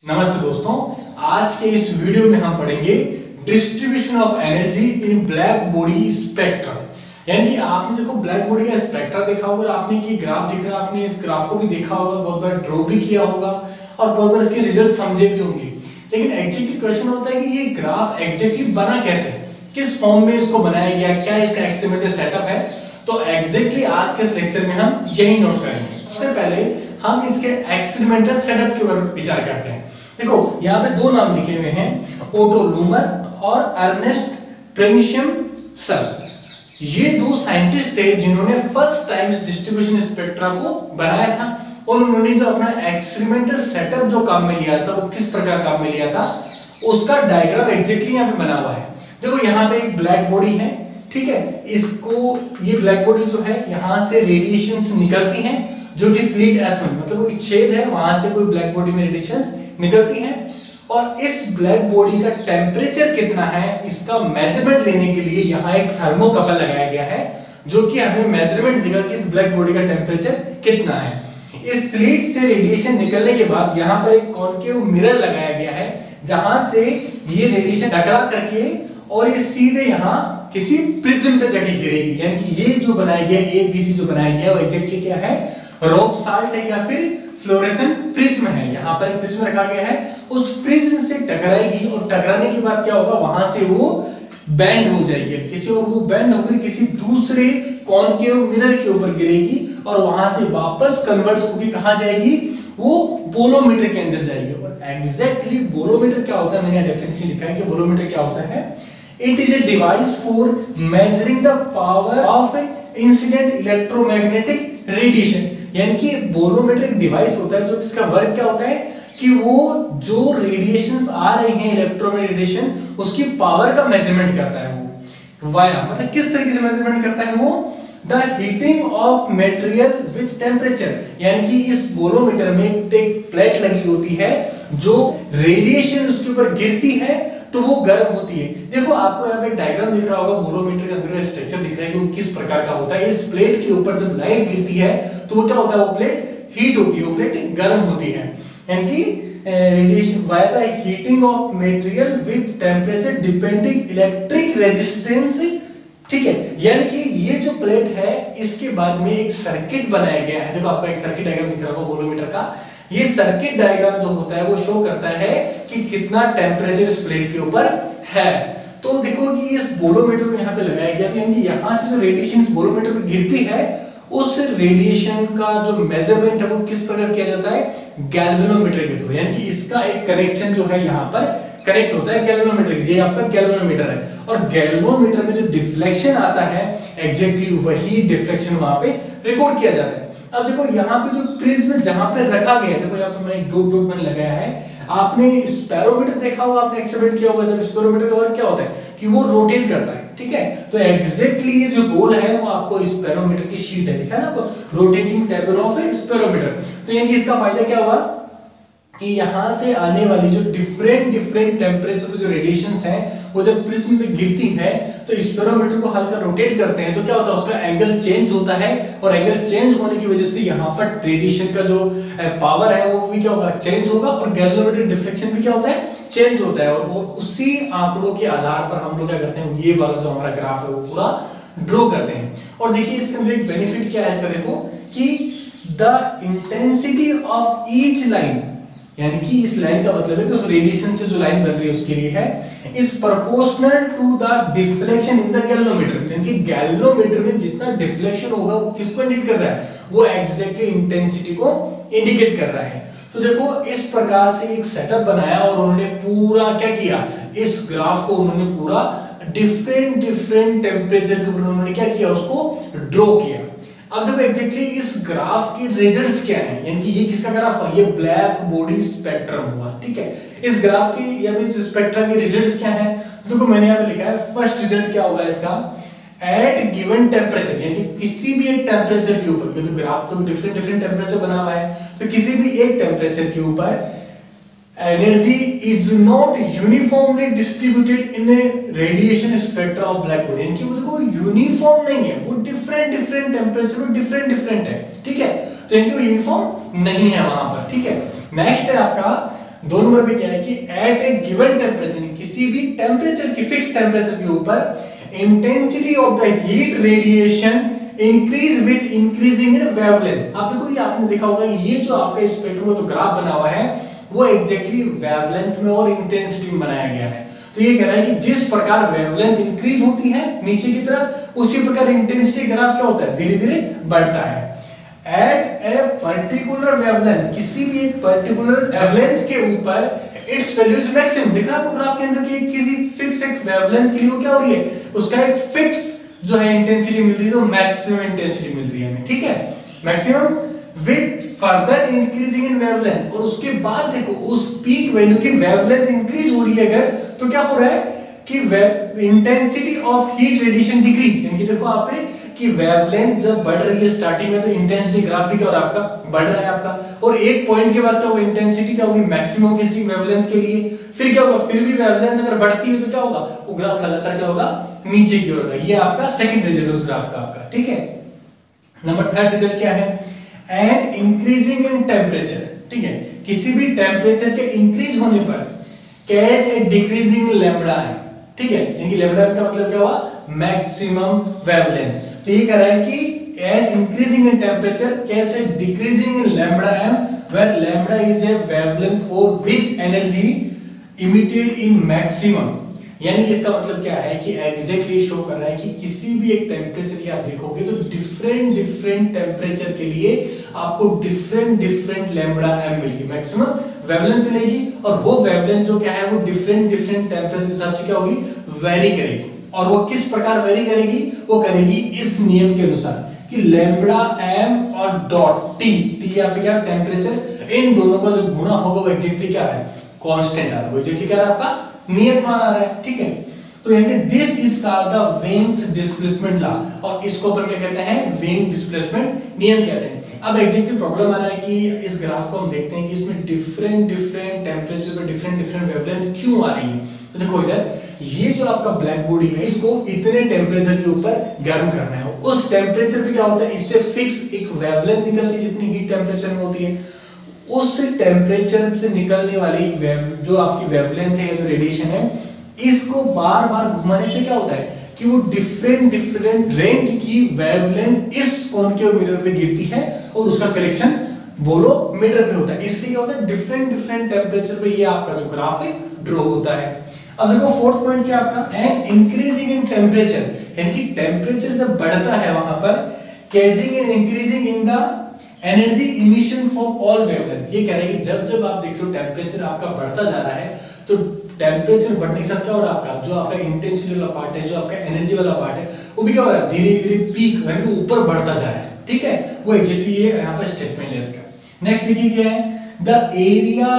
नमस्ते दोस्तों, आज के इस वीडियो में हम पढ़ेंगे distribution of energy in black body spectrum. यानी कि आपने देखो ब्लैक बॉडी का स्पेक्ट्रा देखा होगा, आपने कि ग्राफ दिख रहा है, आपने इस ग्राफ को भी देखा होगा, बहुत बार ड्रॉ भी किया होगा और बहुत बार इसके रिजल्ट समझे भी होंगे। लेकिन एग्जैक्टली क्वेश्चन होता है कि ये ग्राफ एग्जैक्टली बना कैसे, किस फॉर्म में इसको बनाया गया, क्या इसका एक्सपेरिमेंटल सेटअप है। तो एग्जैक्टली आज के इस लेक्चर में हम यही नोट करेंगे। सबसे पहले हम इसके एक्सपेरिमेंटल सेटअप के ऊपर विचार करते हैं। देखो यहाँ पे दो नाम लिखे हुए हैं, ओटो लूमर और अर्नेस्ट प्रेनिशियम-सर। ये दो साइंटिस्ट थे जिन्होंने फर्स्ट टाइम इस डिस्ट्रीब्यूशन स्पेक्ट्रा को बनाया था और उन्होंने जो अपना एक्सपेरिमेंटल सेटअप जो काम में लिया था, वो किस प्रकार काम में लिया था, उसका डायग्राम एग्जैक्टली यहाँ पे बना हुआ है। देखो यहाँ पे एक ब्लैक बॉडी है, ठीक है, इसको ये ब्लैक बॉडी जो है यहाँ से रेडिएशंस निकलती हैं, जो कि स्लिट S1 मतलब कोई छेद है, वहां से कोई ब्लैक बॉडी में रेडिएशंस निकलती हैं। और इस ब्लैक बॉडी का टेम्परेचर कितना है, इसका मेजरमेंट लेने के लिए यहाँ एक थर्मोकपल लगाया गया है, जो कि हमें मेजरमेंट देगा कि इस ब्लैक बॉडी का टेम्परेचर कितना है। इस स्लिट से रेडिएशन निकलने के बाद यहाँ पर एक कॉनकेव मिरर लगाया गया है, जहां से ये रेडिएशन टकरा करके और ये सीधे यहाँ किसी प्रिज्म पे जाके गिरेगी। यानी कि ये जो बनाया गया ABC जो बनाया गया वो एग्जैक्टली क्या है, रॉक साल्ट है या फिर फ्लोरेसेंट प्रिज्म है। यहाँ पर एक प्रिज्म रखा गया है, उस प्रिज्म से टकराएगी और टकराने के बाद क्या होगा, वहां से वो बेंड हो जाएगी किसी, और वो बेंड होकर किसी दूसरे कॉनकेव मिरर के ऊपर गिरेगी और वहां से वापस कन्वर्ट होकर कहां जाएगी, वो बोलोमीटर के अंदर जाएगी। और एग्जैक्टली बोलोमीटर क्या होता है, मैंने डेफिनेशन लिखा है कि बोलोमीटर क्या होता है, it is a device for measuring the power of incident electromagnetic radiation. यानी कि बोलोमीटर एक डिवाइस होता है जो इसका वर्क क्या होता है कि वो जो रेडिएशंस आ रही हैं इलेक्ट्रोमैग्नेटिक रेडिएशन, उसकी पावर का मेजरमेंट करता है। वो वाया मतलब किस तरीके से मेजरमेंट करता है, वो the heating of material with temperature. यानी कि इस बोलोमीटर में एक प्लेट लगी होती है, जो रेडिएशन उसके ऊपर गिरती है तो वो गर्म होती है। देखो आपको यहाँ पे एक डायग्राम दिख रहा होगा, बोलोमीटर के अंदर स्ट्रक्चर दिख रहा है कि वो किस प्रकार का होता है। इस प्लेट के ऊपर जब लाइट गिरती है तो वो क्या होता है, वो प्लेट हीट होती है, वो प्लेट गर्म होती है। यानी कि radiation via the heating of material with temperature depending electric resistance, ठीक है। यानी कि ये जो प्लेट है इसके बाद में एक सर्किट बनाया गया है। देखो आपको एक सर्किट डायग्राम दिख रहा होगा बोलोमीटर का। ये सर्किट डायग्राम जो होता है वो शो करता है कि कितना टेम्परेचर इस प्लेट के ऊपर है। तो देखो कि इस बोलोमीटर को यहाँ पे लगाया गया, यानी कि यहाँ से जो रेडिएशन इस बोलोमीटर पे गिरती है, उस रेडिएशन का जो मेजरमेंट है वो किस प्रकार किया जाता है, गैल्वेनोमीटर के थ्रू। यानी कि इसका एक कनेक्शन जो है यहाँ पर कनेक्ट होता है गैल्वेनोमीटर, ये आपका गैल्वेनोमीटर है। और गैल्वेनोमीटर में जो डिफ्लेक्शन आता है, एग्जैक्टली वही डिफ्लेक्शन वहां पे रिकॉर्ड किया जाता है। अब देखो यहाँ पे जो प्रिज्म जहां पे रखा गया है, देखो यहाँ पे मैंने एक डॉट डॉट मैंने लगाया है। आपने स्पेरोमीटर देखा होगा, आपने एक्सपेरिमेंट किया होगा, जब स्पेरोमीटर का वर्क क्या होता है कि वो रोटेट करता है, ठीक है। तो एग्जैक्टली ये जो गोल है वो आपको स्पेरोमीटर की शीट है, दिखा है ना आपको, rotating table of A spherometer. तो यानी कि इसका फायदा क्या हुआ कि यहां से आने वाली जो डिफरेंट टेम्परेचर पे जो रेडिएशंस हैं, वो जब प्रिज्म पे गिरती है तो स्पेरोमीटर को हल्का रोटेट करते हैं, तो क्या होता है, उसका एंगल चेंज होता है। और एंगल चेंज होने की वजह से यहाँ पर रेडिएशन का जो पावर है वो भी क्या होगा, चेंज होगा। और गैल्वेनोमीटर डिफ्लेक्शन भी क्या होता है, चेंज होता है। और वो उसी आंकड़ों के आधार पर हम लोग क्या करते हैं, ये वाला जो हमारा ग्राफ है वो पूरा ड्रॉ करते हैं। और देखिए इसके अंदर एक बेनिफिट क्या है इसका, देखो कि the intensity of each line, यानी कि इस लाइन का मतलब है कि उस रेडिएशन से जो लाइन बन रही है उसके लिए है, is proportional to the deflection in the galvanometer. यानी कि गैल्वेनोमीटर में जितना डिफ्लेक्शन होगा वो किसको इंडिकेट कर रहा है, वो एग्जैक्टली इंटेंसिटी को इंडिकेट कर रहा है। तो देखो इस प्रकार से एक सेटअप बनाया और उन्होंने पूरा क्या किया, इस ग्राफ को उन्होंने पूरा डिफरेंट टेम्परेचर के ऊपर उन्होंने क्या किया, उसको ड्रॉ किया। अब देखो एग्जैक्टली इस ग्राफ की रिजल्ट्स क्या हैं, यानी कि ये किसका ग्राफ है, ये ब्लैक बॉडी स्पेक्ट्रम हुआ, ठीक है। इस ग्राफ की या इस स्पेक्ट्रम के रिजल्ट्स क्या हैं, देखो मैंने यहाँ पे लिखा है, फर्स्ट रिजल्ट क्या होगा इसका, एट गिवन टेम्परेचर, यानी कि किसी भी एक टेम्परेचर के ऊपर, तो ग्राफ तो डिफरेंट टेम्परेचर बना हुआ है, तो किसी भी एक टेम्परेचर के ऊपर energy is not uniformly distributed in A radiation spectra of black body. यानी कि वो देखो यूनिफॉर्म नहीं है, वो डिफरेंट टेम्परेचर में डिफरेंट है, ठीक है। तो यानी कि वो यूनिफॉर्म नहीं है वहां पर, ठीक है। नेक्स्ट है आपका 2 नंबर पे क्या है कि एट ए गिवन टेम्परेचर, किसी भी टेम्परेचर की फिक्स टेम्परेचर के ऊपर intensity of the heat radiation increase with increasing in wavelength. आप देखो ये आपने देखा होगा ये जो आपका स्पेक्ट्रम में जो ग्राफ बना हुआ है वो एग्जैक्टली वेवलेंथ में और इंटेंसिटी में बनाया गया है। तो ये कह रहा है कि जिस प्रकार वेवलेंथ इंक्रीज होती है नीचे की तरफ, उसी प्रकार इंटेंसिटी ग्राफ क्या होता है, धीरे धीरे बढ़ता है। एट ए पर्टिकुलर वेवलेंथ, किसी भी एक पर्टिकुलर वेवलेंथ के ऊपर इट्स वैल्यू इज मैक्सिमम। दिख रहा है आपको ग्राफ के अंदर कि किसी फिक्स एक वेवलेंथ के लिए वो क्या हो रही है, उसका एक फिक्स जो है इंटेंसिटी मिल रही है, तो मैक्सिमम इंटेंसिटी मिल रही है हमें, ठीक है, maximum with further increasing in wavelength. और उसके बाद देखो उस पीक वैल्यू की वेवलेंथ इंक्रीज हो रही है अगर, तो क्या हो रहा है कि intensity of heat radiation decrease, यानी कि देखो आप कि वेवलेंथ जब बढ़ रही है स्टार्टिंग में तो इंटेंसिटी ग्राफ भी क्या हो रहा है आपका, बढ़ रहा है आपका, और एक पॉइंट के बाद क्या होगा, इंटेंसिटी क्या होगी, मैक्सिमम किसी वेवलेंथ के लिए। फिर क्या होगा, फिर भी वेवलेंथ अगर बढ़ती है तो क्या होगा, वो ग्राफ लगातार क्या होगा, नीचे की ओर होगा। ये आपका सेकंड रिजल्ट उस ग्राफ का आपका, ठीक है। नंबर थर्ड रिजल्ट क्या है, एन इंक्रीजिंग इन टेम्परेचर, ठीक है, किसी भी टेम्परेचर के इंक्रीज होने पर कैज ए डिक्रीजिंग लैम्बडा है, ठीक है, यानी लैम्बडा का मतलब क्या हुआ, मैक्सिमम वेवलेंथ। तो ये कह रहा है कि as increasing in temperature कैसे decreasing in lambda m where lambda is a wavelength for which energy emitted in maximum। यानी कि इसका मतलब क्या है कि एग्जैक्टली शो कर रहा है कि किसी भी एक टेम्परेचर की आप देखोगे तो डिफरेंट टेम्परेचर के लिए आपको डिफरेंट लैम्बडा m मिलेगी, मैक्सिमम वेवलेंथ मिलेगी, और वो वेवलेंथ जो क्या है वो डिफरेंट टेम्परेचर के हिसाब से क्या होगी, वेरी करेगी। और वो किस प्रकार वेरी करेगी, वो करेगी इस नियम के अनुसार कि लैम्बडा m और डॉट t यहाँ पे क्या टेम्परेचर, इन दोनों का जो गुणा होगा वो एग्जैक्टली क्या है, कांस्टेंट आ रहा है, वो एग्जैक्टली क्या है आपका नियत मान आ रहा है, ठीक है। तो यानी this is called the veins displacement law, और इसको अपन क्या कहते हैं, वेन डिस्प्लेसमेंट नियम कहते हैं। अब एग्जैक्टली प्रॉब्लम आ रहा है कि इस ग्राफ को हम देखते हैं कि इसमें डिफरेंट टेम्परेचर पे डिफरेंट वेवलेंथ क्यों आ रही है। तो देखो इधर ये जो आपका ब्लैक बॉडी है इसको इतने टेम्परेचर के ऊपर गर्म करना है, उस टेम्परेचर पे क्या होता है, इससे फिक्स एक वेवलेंथ निकलती है जितनी हीट टेम्परेचर में होती है। उस टेम्परेचर से निकलने वाली जो आपकी वेवलेंथ है, जो रेडिएशन है, इसको बार बार घुमाने से क्या होता है कि वो डिफरेंट रेंज की वेवलेंथ इस कोन के मिरर पे गिरती है और उसका कलेक्शन बोलो मीटर पे होता है। इसलिए क्या होता है, डिफरेंट टेम्परेचर पे ये आपका जो ग्राफ है ड्रॉ होता है। अब देखो फोर्थ पॉइंट क्या आपका, एंड इंक्रीजिंग इन टेम्परेचर, यानी कि टेम्परेचर जब बढ़ता है वहां पर कैजिंग and increasing in the energy emission from all wavelength. ये कह रहे हैं कि जब आप देख रहे हो टेम्परेचर आपका बढ़ता जा रहा है, तो टेम्परेचर बढ़ने के साथ क्या हो रहा है, आपका जो आपका इंटेंसिटी वाला पार्ट है, जो आपका एनर्जी वाला पार्ट है, वो भी क्या हो रहा है, धीरे धीरे पीक यानी ऊपर बढ़ता जा रहा है, ठीक है। वो एग्जैक्टली ये यहाँ पर स्टेटमेंट है इसका। नेक्स्ट देखिए क्या है, the area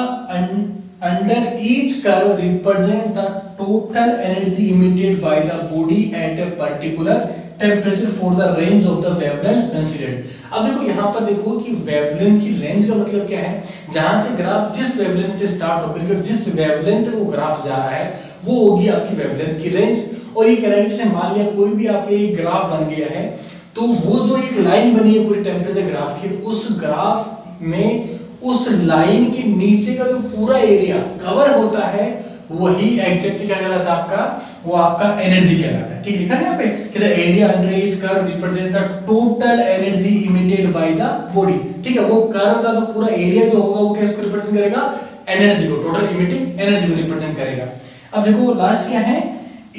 under each curve represent the total energy emitted by the body at a particular temperature for the range of the wavelength considered। अब देखो यहाँ पर देखो कि वेवलेंथ की रेंज का मतलब क्या है, जहां से ग्राफ जिस वेवलेंथ से स्टार्ट होकर जिस वेवलेंथ वो ग्राफ जा रहा है वो होगी आपकी वेवलेंथ की रेंज। और ये कह रहा है जैसे मान लिया कोई भी आपके एक ग्राफ बन गया है, तो वो जो एक लाइन बनी है पूरी टेम्परेचर ग्राफ की, तो उस ग्राफ में उस लाइन के नीचे का जो पूरा एरिया कवर होता है वही एग्जैक्टली क्या कहलाता है आपका, वो आपका एनर्जी कहलाता है, ठीक है। लिखा है यहाँ पे कि the area under each curve represent the total energy emitted by the body, ठीक है। वो कर्व का जो पूरा एरिया जो होगा वो किसको रिप्रेजेंट करेगा, एनर्जी को, टोटल इमिटिंग एनर्जी को रिप्रेजेंट करेगा। अब देखो लास्ट क्या है,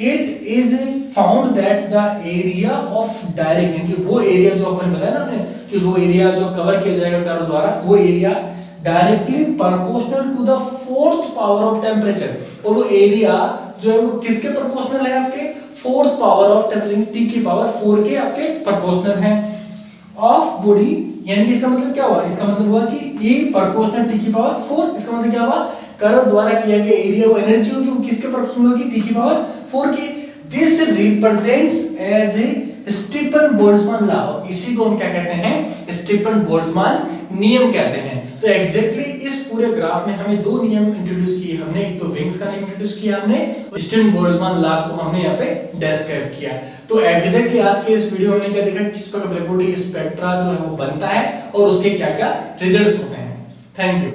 it is found that the area of direct, यानी कि वो एरिया जो अपन बताया ना आपने कि वो एरिया जो कवर किया जाएगा कर्व द्वारा, वो area directly proportional to the fourth power of temperature, और वो एरिया जो है वो किसके प्रोपोर्शनल है, आपके fourth power of temperature, T की पावर 4 के आपके प्रोपोर्शनल है ऑफ बॉडी। यानी कि इसका मतलब क्या हुआ, इसका मतलब हुआ कि E प्रोपोर्शनल टी की पावर 4, इसका मतलब क्या हुआ, कर्व द्वारा किया गया एरिया वो एनर्जी होगी वो किसके प्रोपोर्शनल होगी, टी की पावर 4 की। This represents as a Stefan Boltzmann law, इसी को हम क्या कहते हैं, स्टीफन बोल्ट्जमैन नियम कहते हैं। तो एग्जैक्टली इस पूरे ग्राफ में हमें दो नियम इंट्रोड्यूस किए हमने, एक तो विंग्स का नियम इंट्रोड्यूस किया हमने, स्टीफन बोल्ट्जमैन लॉ को हमने यहाँ पे डिस्क्राइब किया। तो एग्जैक्टली आज के इस वीडियो में क्या देखा, किस प्रकार ब्लैक बॉडी स्पेक्ट्रा जो है वो बनता है और उसके क्या क्या रिजल्ट्स होते हैं। Thank you.